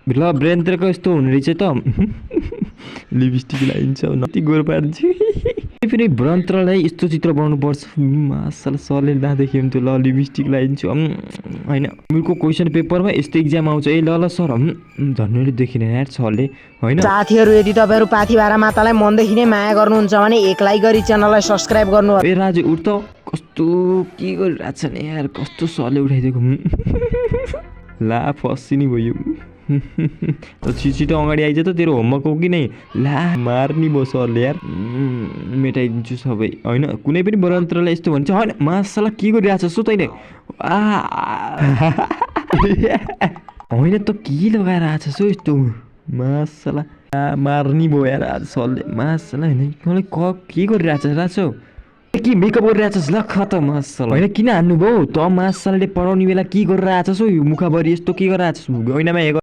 ल ब्रेन्त्रको यस्तो हुने रहेछ त लिपस्टिक लगाइन्छ नति गोर पार्छ फेरि ब्रन्त्रलाई यस्तो चित्र बनाउनुपर्छ मासला सरले नदेखि हुन्थ्यो ल लिपस्टिक लगाइदिन्छु होइन मिरको क्वेसन पेपरमा यस्तो इक्जाम आउँछ ए ल ल सर धन्यले देखिन यार सरले होइन साथीहरू यदि तपाईँहरू पाथिभारा मातालाई मनदेखि नै माया गर्नुहुन्छ भने एक लाइक गरी च्यानललाई सब्सक्राइब गर्नु ए राजु उठ त कस्तो के गरिरहेको छ नि यार कस्तो सरले उठाइदिएको ला फसिनी भयो छिटो अगाडि आइज त तेरो होमवर्क हो कि नै ला मार्नी भयो सरले यार मेटाइदिन्छु सबै होइन कुनै पनि ब्रन्त्रलाई यस्तो भन्छ होइन मासला के गरिरहेको छ तैँले होइन त के लगाएर आएको छ यस्तो मासला मार्नी भयो यार आज सरले मासला होइन मलाई के गरिरहेको छ राछौ के मेकअप गरिरहेको छस् ल खत मासला होइन किन हान्नु भयो त मासलाले पढाउने बेला के गरेर आएको छस् यो मुखभरि यस्तो के गरेर आएको छस् ऐनामा